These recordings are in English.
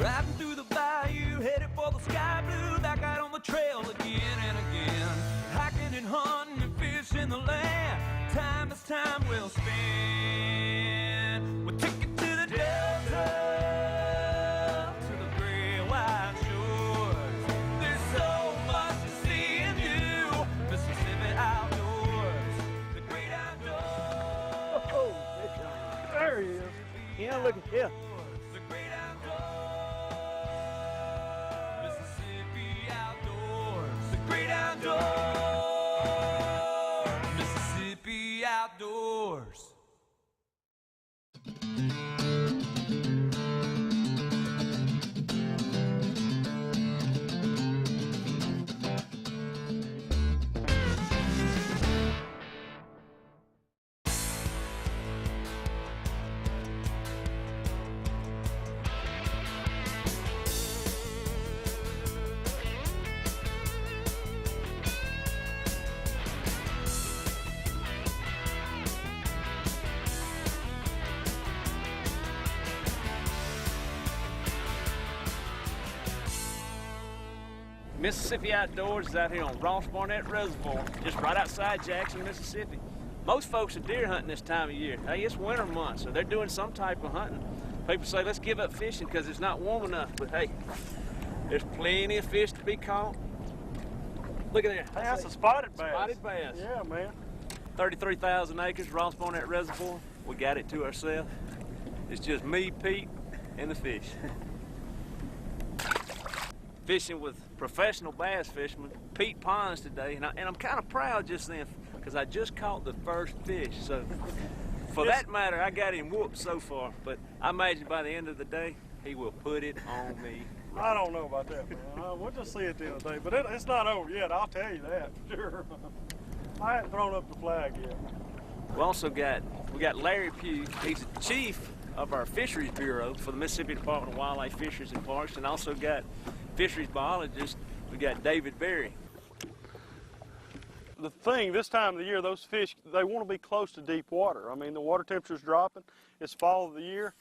Riding through the bayou, headed for the sky blue, back out on the trail again and again. Hiking and hunting and fishing the land, time is time we'll spend. We'll take it to the Delta, to the gray white shores. There's so much to see and do, Mississippi outdoors, the great outdoors. Oh, there he is. Yeah, look at him. The great outdoors, Mississippi outdoors, the great outdoors, Mississippi outdoors. Mississippi Outdoors is out here on Ross Barnett Reservoir, just right outside Jackson, Mississippi. Most folks are deer hunting this time of year. Hey, it's winter months, so they're doing some type of hunting. People say, let's give up fishing because it's not warm enough, but hey, there's plenty of fish to be caught. Look at there. Hey, that's a spotted bass. Spotted bass. Yeah, man. 33,000 acres, Ross Barnett Reservoir. We got it to ourselves. It's just me, Pete, and the fish. Fishing with professional bass fisherman Pete Ponds today, and I'm kind of proud just then because I just caught the first fish. So for that matter, I got him whooped so far, but I imagine by the end of the day, he will put it on me. I don't know about that, man. We'll just see at the end of the day, but it's not over yet. I'll tell you that for sure. I haven't thrown up the flag yet. We got Larry Pugh. He's the chief of our Fisheries Bureau for the Mississippi Department of Wildlife, Fisheries and Parks, and also got fisheries biologist, we got David Berry. The thing, this time of the year, those fish, they want to be close to deep water. I mean, the water temperature's dropping. It's fall of the year.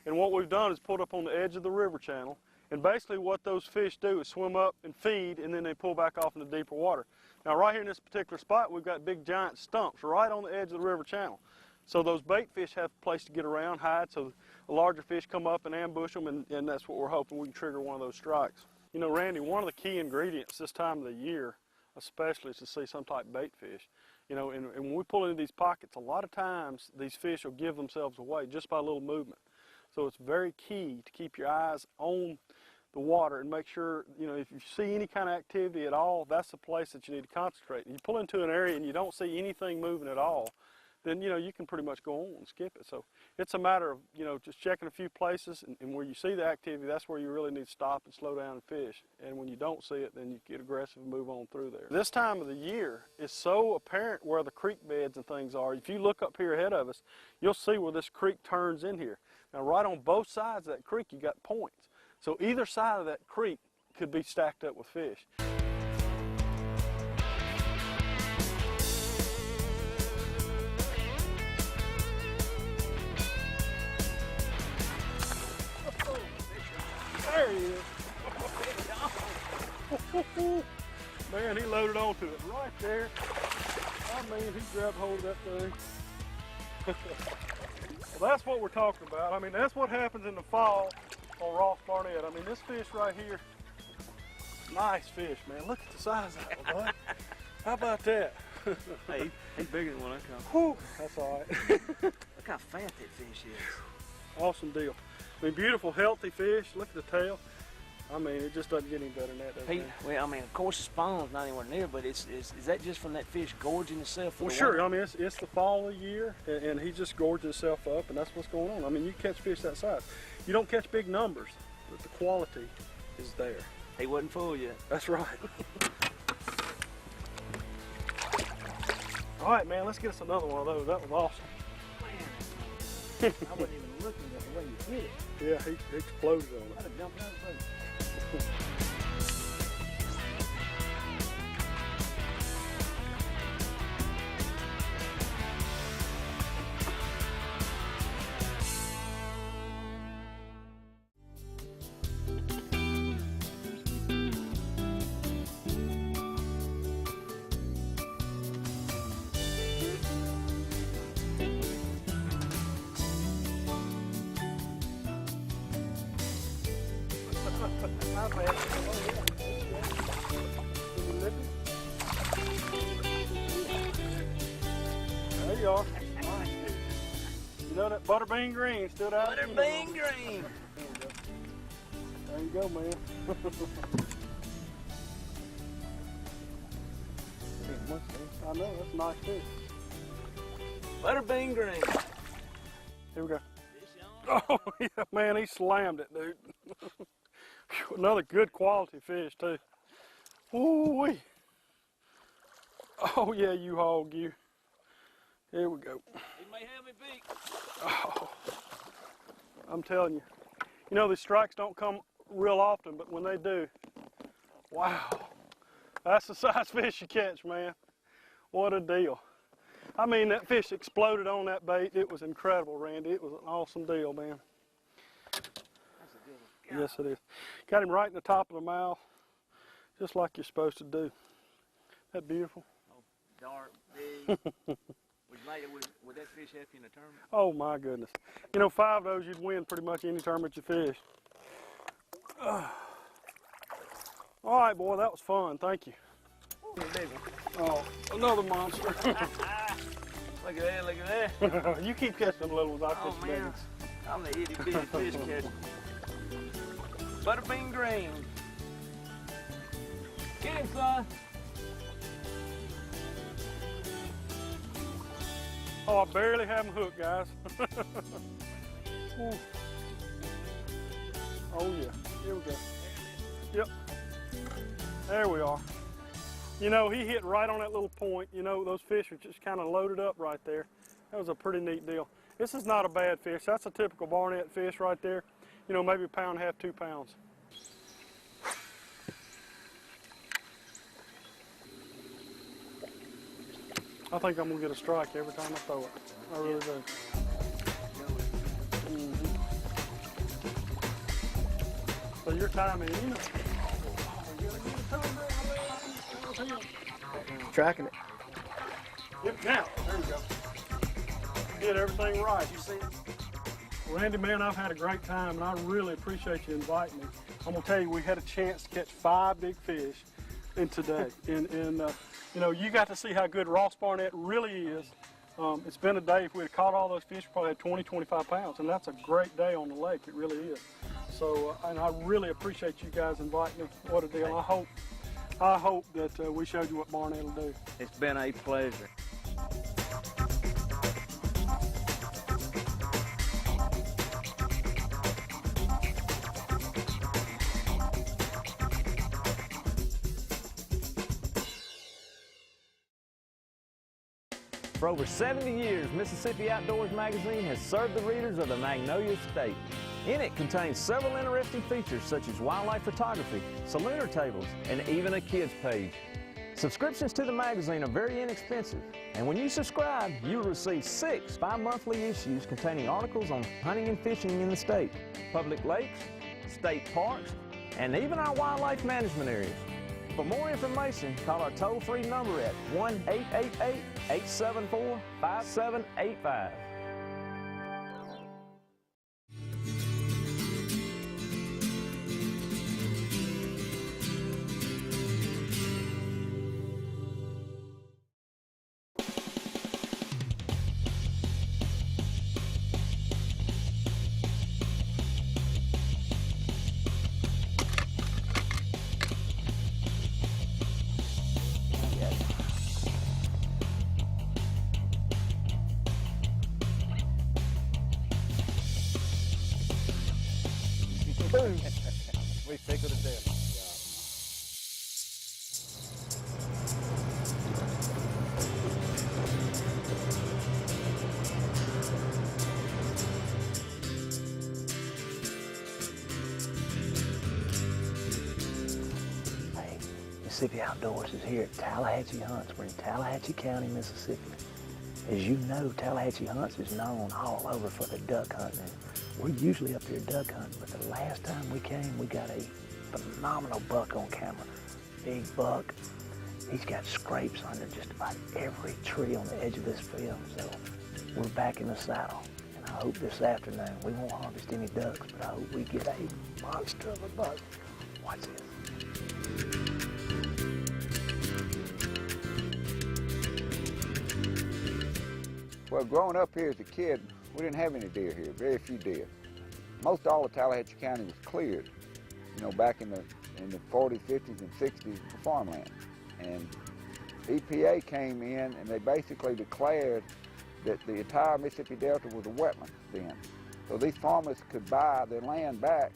And what we've done is put up on the edge of the river channel. And basically what those fish do is swim up and feed, and then they pull back off into deeper water. Now, right here in this particular spot, we've got big giant stumps right on the edge of the river channel. So those bait fish have a place to get around, hide, so the larger fish come up and ambush them, and that's what we're hoping we can trigger one of those strikes. You know, Randy, one of the key ingredients this time of the year, especially, is to see some type of bait fish. You know, and when we pull into these pockets, a lot of times these fish will give themselves away just by a little movement. So it's very key to keep your eyes on the water and make sure, you know, if you see any kind of activity at all, that's the place that you need to concentrate. If you pull into an area and you don't see anything moving at all, then, you know, you can pretty much go on and skip it. So it's a matter of, you know, just checking a few places, and where you see the activity, that's where you really need to stop and slow down and fish. And when you don't see it, then you get aggressive and move on through there. This time of the year is so apparent where the creek beds and things are. If you look up here ahead of us, you'll see where this creek turns in here. Now, right on both sides of that creek, you got points. So either side of that creek could be stacked up with fish. There he is. Man, he loaded onto it right there. I mean, he grabbed hold of that thing. Well, that's what we're talking about. I mean, that's what happens in the fall on Ross Barnett. I mean, this fish right here, nice fish, man. Look at the size of it, bud. How about that? Hey, he's bigger than what I caught. Whew, that's all right. Look how fat that fish is. Awesome deal. I mean, beautiful, healthy fish. Look at the tail. I mean, it just doesn't get any better than that, does it? Well, I mean, of course the spawn's not anywhere near, but is that just from that fish gorging itself? Well, sure. I mean, it's the fall of the year, and he's just gorging himself up, and that's what's going on. I mean, you catch fish that size. You don't catch big numbers, but the quality is there. He wasn't full yet. That's right. All right, man, let's get us another one of those. That was awesome. Man, I wasn't even looking at the when you hit it. Yeah, he exploded on it. I'd have jumped out of the boat. Not bad. Oh, yeah. There you are. You know that butterbean green stood out? Butterbean green. There you go, man. I know, that's a nice fish. Butterbean green. Here we go. Oh, yeah, man, he slammed it, dude. Another good quality fish, too. Ooh-wee. Oh, yeah, you hog, you. Here we go. He may have me beat. Oh, I'm telling you. You know, these strikes don't come real often, but when they do, wow. That's the size fish you catch, man. What a deal. I mean, that fish exploded on that bait. It was incredible, Randy. It was an awesome deal, man. That's a good one. Yes, it is. Got him right in the top of the mouth, just like you're supposed to do. That beautiful? Oh, dark, big. Would that fish help you in a tournament? Oh, my goodness. You know, 5 of those, you'd win pretty much any tournament you fish. All right, boy, that was fun. Thank you. Ooh, big one. Oh, another monster. Look at that, look at that. You keep catching them little ones. I'll Oh catch the big man, ones. I'm the itty bitty fish catcher. Butterbean green. Get him, son. Oh, I barely have them hooked, guys. Ooh. Oh yeah, here we go. Yep, there we are. You know, he hit right on that little point. You know, those fish are just kind of loaded up right there. That was a pretty neat deal. This is not a bad fish. That's a typical Barnett fish right there. You know, maybe 1.5 pounds, 2 pounds. I think I'm gonna get a strike every time I throw it. I really do. So your timing, you know. Tracking it. Yep, now, there we go. Did everything right. You see it? Randy, man, I've had a great time, and I really appreciate you inviting me. I'm gonna tell you, we had a chance to catch 5 big fish in today, and you know, you got to see how good Ross Barnett really is. It's been a day. If we'd have caught all those fish, we probably had 20, 25 pounds, and that's a great day on the lake. It really is. So, and I really appreciate you guys inviting me. What a deal! I hope that we showed you what Barnett will do. It's been a pleasure. For over 70 years, Mississippi Outdoors magazine has served the readers of the Magnolia State. In it contains several interesting features such as wildlife photography, salooner tables, and even a kids page. Subscriptions to the magazine are very inexpensive, and when you subscribe, you will receive 6 bi-monthly issues containing articles on hunting and fishing in the state, public lakes, state parks, and even our wildlife management areas. For more information, call our toll-free number at 1-888-874-5785. Boom. We tickled to death. Mississippi Outdoors is here at Tallahatchie Hunts. We're in Tallahatchie County, Mississippi. As you know, Tallahatchie Hunts is known all over for the duck hunting. We're usually up here duck hunting, but the last time we came, we got a phenomenal buck on camera. Big buck. He's got scrapes under just about every tree on the edge of this field. So we're back in the saddle. And I hope this afternoon, we won't harvest any ducks, but I hope we get a monster of a buck. Watch this. Well, growing up here as a kid, we didn't have any deer here, very few deer. Most all of Tallahatchie County was cleared, you know, back in the 40s, 50s, and 60s for farmland. And EPA came in and they basically declared that the entire Mississippi Delta was a wetland then. So these farmers could buy their land back,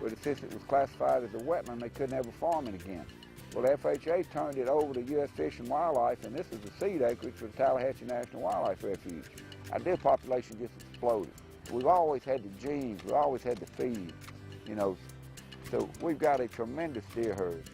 but since it was classified as a wetland, they couldn't ever farm it again. Well, the FHA turned it over to U.S. Fish and Wildlife, and this is the seed acreage for the Tallahatchie National Wildlife Refuge. Our deer population just exploded. We've always had the genes, we've always had the feed, you know, so we've got a tremendous deer herd.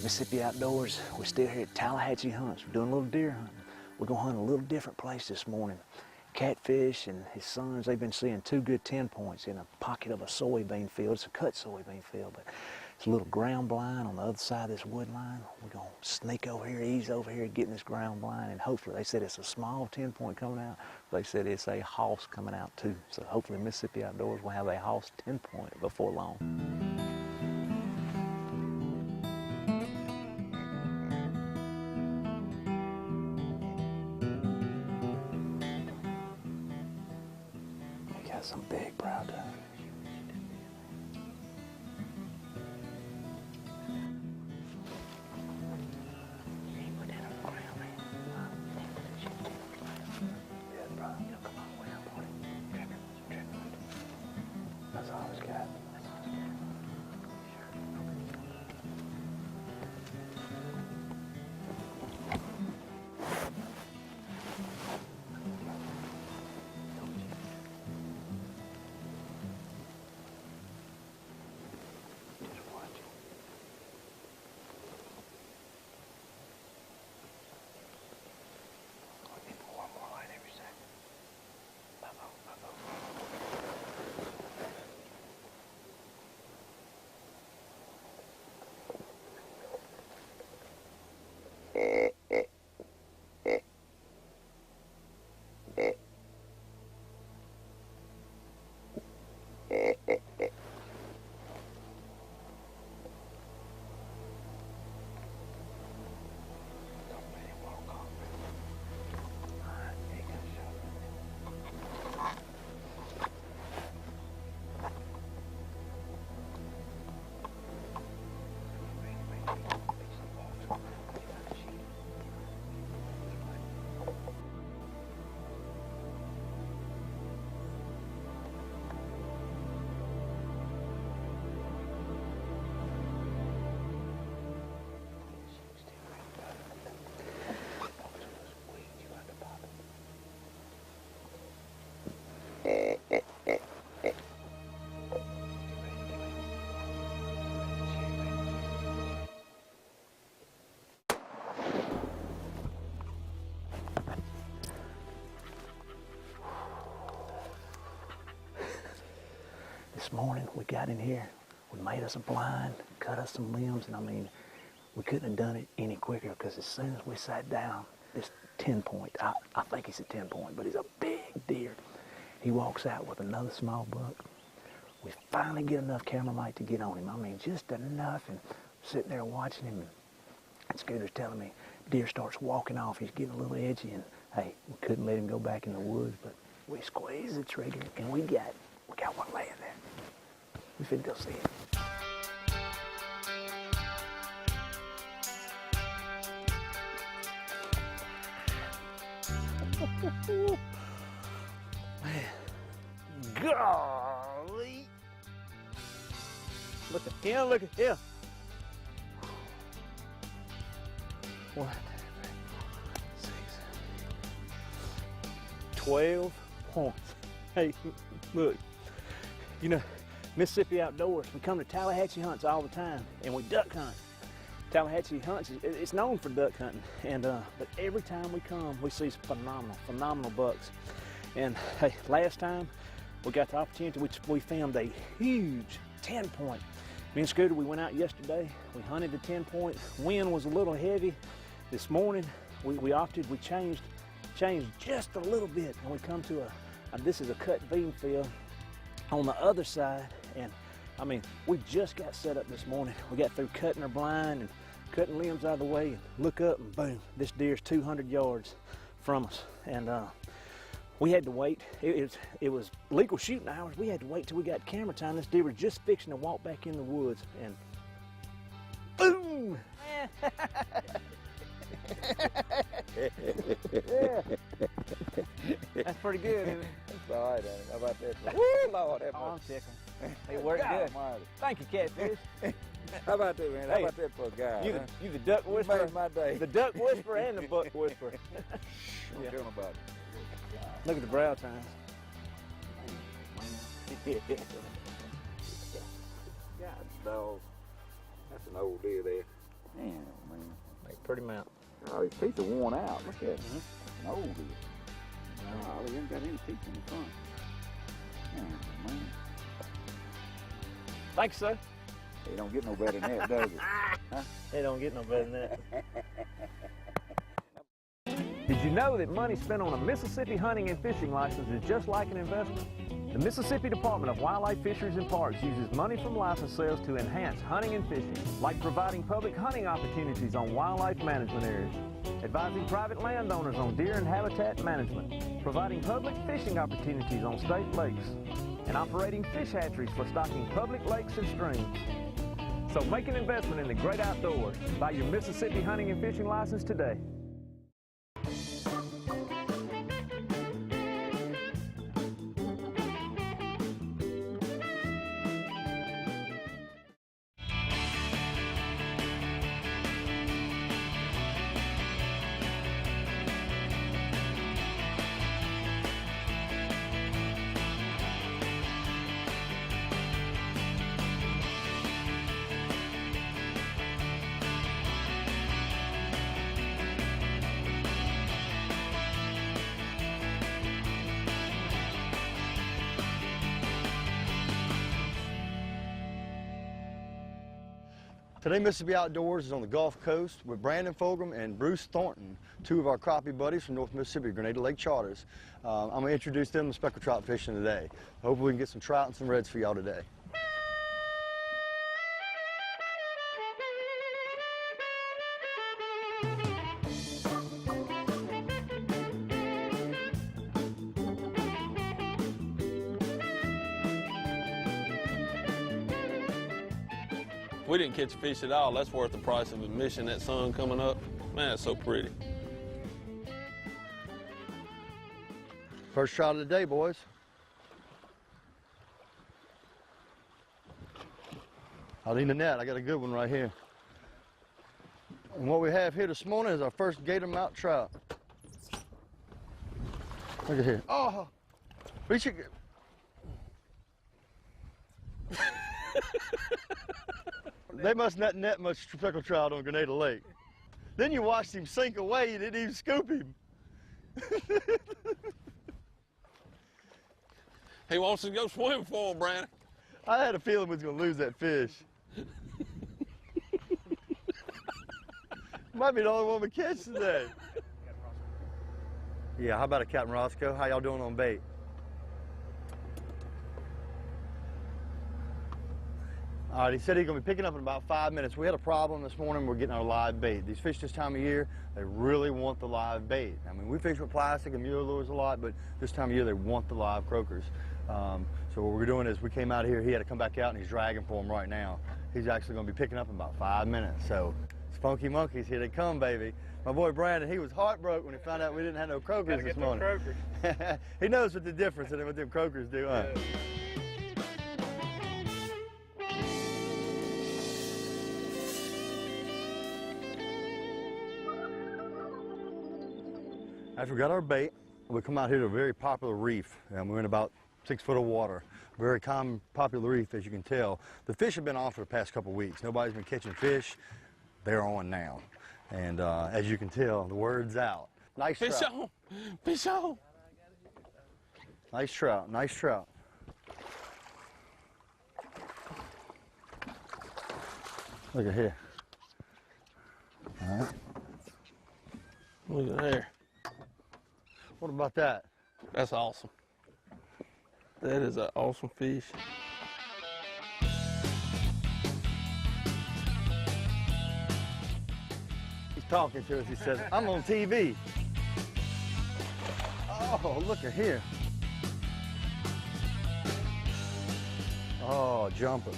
Mississippi Outdoors, we're still here at Tallahatchie Hunts. We're doing a little deer hunting. We're gonna hunt a little different place this morning. Catfish and his sons, they've been seeing 2 good 10 points in a pocket of a soybean field. It's a cut soybean field, but it's a little ground blind on the other side of this wood line. We're gonna sneak over here, ease over here, get in this ground blind, and hopefully, they said it's a small 10 point coming out. They said it's a hoss coming out too. So hopefully Mississippi Outdoors will have a hoss 10 point before long. Some big brown duck. That's all it's got. This morning we got in here, we made us a blind, cut us some limbs, and I mean, we couldn't have done it any quicker because as soon as we sat down, this 10 point, I think he's a 10 point, but he's a big deer. He walks out with another small buck. We finally get enough camera light to get on him. I mean, just enough, and sitting there watching him, and Scooter's telling me, deer starts walking off, he's getting a little edgy, and hey, we couldn't let him go back in the woods, but we squeezed the trigger, and we got one laying there. We finna go see it. Man, golly. Look at him, look at him. 1, 2, 3, 6, 12 points. Hey, look, you know, Mississippi Outdoors, we come to Tallahatchie hunts all the time, and we duck hunt. Tallahatchie hunts, it's known for duck hunting, and but every time we come, we see some phenomenal bucks. And hey, last time we got the opportunity, we filmed a huge 10-point. Me and Scooter, we went out yesterday, we hunted the 10-point. Wind was a little heavy. This morning, we changed just a little bit, and we come to this is a cut beam field on the other side, and I mean, we just got set up this morning. We got through cutting our blind and cutting limbs out of the way, and look up and boom, this deer's 200 yards from us. And we had to wait. It was legal shooting hours. We had to wait till we got camera time. This deer was just fixing to walk back in the woods, and boom! Yeah. That's pretty good, isn't it? That's all right, Danny. How about that? Woo, Lord, that Oh, I'm tickled. It worked good. Almighty. Thank you, Catfish. How about that, man? How about that for a guy? You huh? the duck You whisperer. made my day. The duck whisperer and the buck whisperer. Don't tell 'em about it. Look at the brow tines. God, dog. That's an old deer there. Damn, man. Like pretty mount. Oh, his teeth are worn out. Look at it. An old deer. Oh, he hasn't got any teeth in the front. Damn, man. Thanks, sir. He don't get no better than that, does it? Huh? It don't get no better than that. Did you know that money spent on a Mississippi hunting and fishing license is just like an investment? The Mississippi Department of Wildlife, Fisheries, and Parks uses money from license sales to enhance hunting and fishing, like providing public hunting opportunities on wildlife management areas, advising private landowners on deer and habitat management, providing public fishing opportunities on state lakes, and operating fish hatcheries for stocking public lakes and streams. So make an investment in the great outdoors. Buy your Mississippi hunting and fishing license today. Today, Mississippi Outdoors is on the Gulf Coast with Brandon Fulgham and Bruce Thornton, two of our crappie buddies from North Mississippi, Grenada Lake Charters. I'm going to introduce them to speckled trout fishing today. Hopefully we can get some trout and some reds for y'all today. If we didn't catch a fish at all, that's worth the price of admission. That sun coming up, man, it's so pretty. First trout of the day, boys. I'll need the net. I got a good one right here. And what we have here this morning is our first gator mount trout. Look at here. Oh, we should get. They must not net much speckled trout on Grenada Lake. Then you watched him sink away, you didn't even scoop him. He wants to go swim for him, Brandon. I had a feeling we was gonna lose that fish. Might be the only one we catch today. Yeah, how about a Captain Roscoe? How y'all doing on bait? All right, he said he's gonna be picking up in about 5 minutes. We had a problem this morning. We're getting our live bait. These fish this time of year, they really want the live bait. I mean, we fish with plastic and mule lures a lot, but this time of year they want the live croakers. So what we're doing is we came out here. He had to come back out, and he's dragging for them right now. He's actually gonna be picking up in about 5 minutes. So, Spunky Monkeys, here they come, baby. My boy Brandon, he was heartbroken when he found out we didn't have no croakers this morning. Croakers. He knows what the difference is what them croakers do, huh? Yeah. After we got our bait, we come out here to a very popular reef, and we're in about 6 foot of water. Very common, popular reef, as you can tell. The fish have been on for the past couple weeks. Nobody's been catching fish. They're on now. And as you can tell, the word's out. Nice Fish trout. on! Fish on! Nice trout, nice trout. Look at here. All right. Look at there. What about that? That's awesome. That is an awesome fish. He's talking to us. He says, I'm on TV. Oh, look at here. Oh, jumping.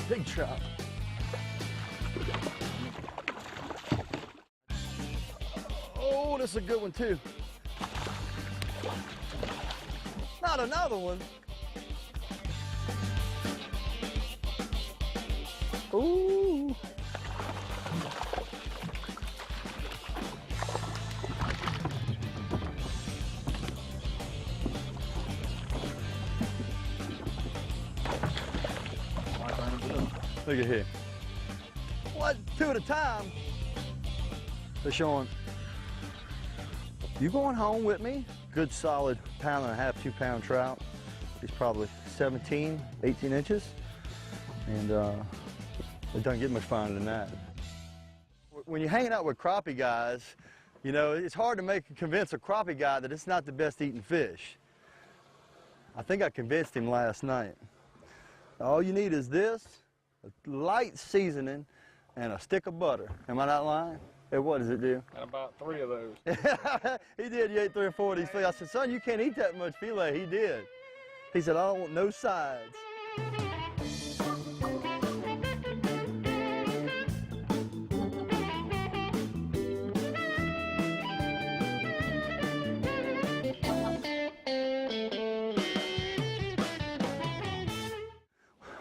Big trout. Oh, this is a good one too. Not another one. Ooh. Look at here. What? 2 at a time? They're showing, you going home with me? Good solid 1.5 pound, 2 pound trout. He's probably 17, 18 inches. And it doesn't get much finer than that. When you're hanging out with crappie guys, you know, it's hard to convince a crappie guy that it's not the best eating fish. I think I convinced him last night. All you need is this, a light seasoning, and a stick of butter. Am I not lying? Hey, what does it do? And about 3 of those. He did. He ate 3 or 4 of these filet. I said, son, you can't eat that much filet. He did. He said, I don't want no sides.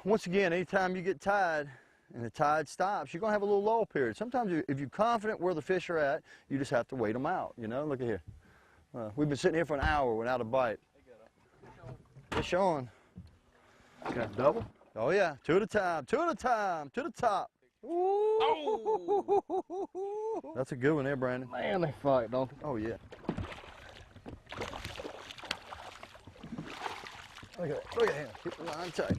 Once again, anytime you get tied and the tide stops, you're going to have a little lull period. Sometimes if you're confident where the fish are at, you just have to wait them out, you know? Look at here. We've been sitting here for an hour without a bite. Fish on. Got double? Oh, yeah. 2 at a time, 2 at a time, to the top. Ooh. Oh. That's a good one there, Brandon. Man, they fight, don't they? Oh, yeah. Look at him. Keep the line tight.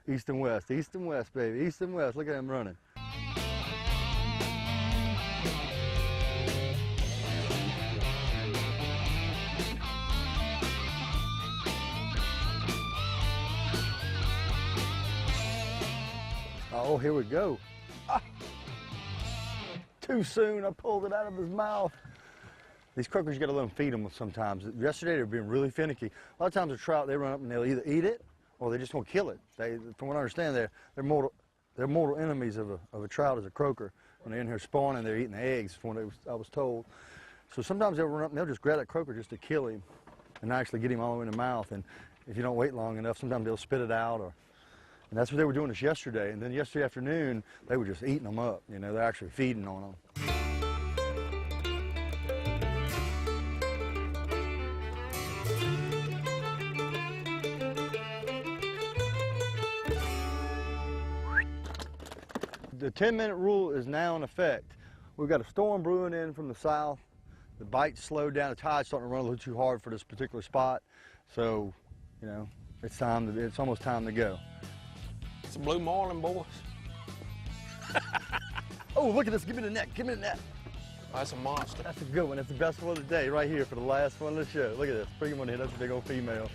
East and west, baby, east and west. Look at him running. Oh, here we go. Ah. Too soon, I pulled it out of his mouth. These croakers, you gotta let them feed them sometimes. Yesterday, they were being really finicky. A lot of times, the trout, they run up and they'll either eat it or they just won't kill it. From what I understand, they're mortal enemies of a trout as a croaker. When they're in here spawning, they're eating the eggs, from what I was told. So sometimes they'll run up and they'll just grab that croaker just to kill him and actually get him all the way in the mouth. And if you don't wait long enough, sometimes they'll spit it out. And that's what they were doing this yesterday. And then yesterday afternoon, they were just eating them up. You know, they're actually feeding on them. The 10-minute rule is now in effect. We've got a storm brewing in from the south. The bite's slowed down. The tide's starting to run a little too hard for this particular spot. So, you know, it's almost time to go. It's a blue marlin, boys. Oh, look at this. Give me the net. Give me the net. That's a monster. That's a good one. That's the best one of the day right here for the last one of the show. Look at this. Bring him on here. That's a big old female.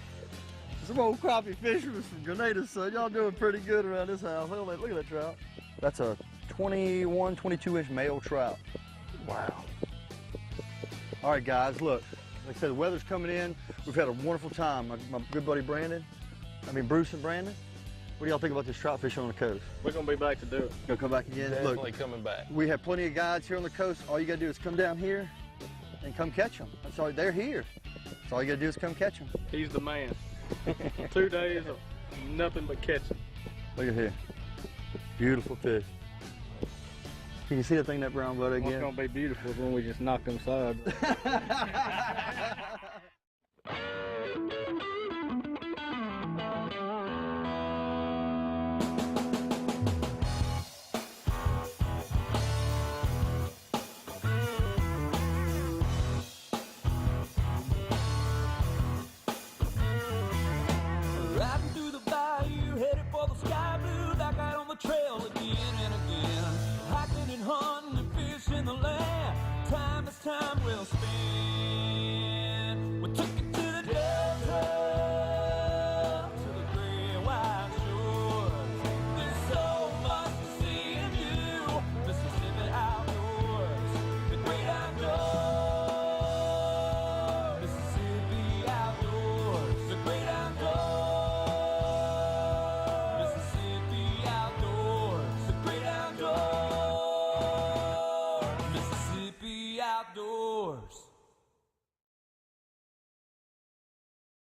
Some old crappie fishermen from Grenada, son. Y'all doing pretty good around this house. Look at that trout. That's a 21, 22-inch male trout. Wow. All right, guys, look. Like I said, the weather's coming in. We've had a wonderful time. My good buddy Bruce and Brandon. What do y'all think about this trout fishing on the coast? We're going to be back to do it. Gonna come back again? Definitely coming back. We have plenty of guides here on the coast. All you got to do is come down here and come catch them. That's all. They're here. So all you gotta do is come catch them. He's the man. 2 days of nothing but catching. Look at here. Beautiful fish. Can you see that thing, that brown butter again? What's gonna be beautiful is when we just knock them sides.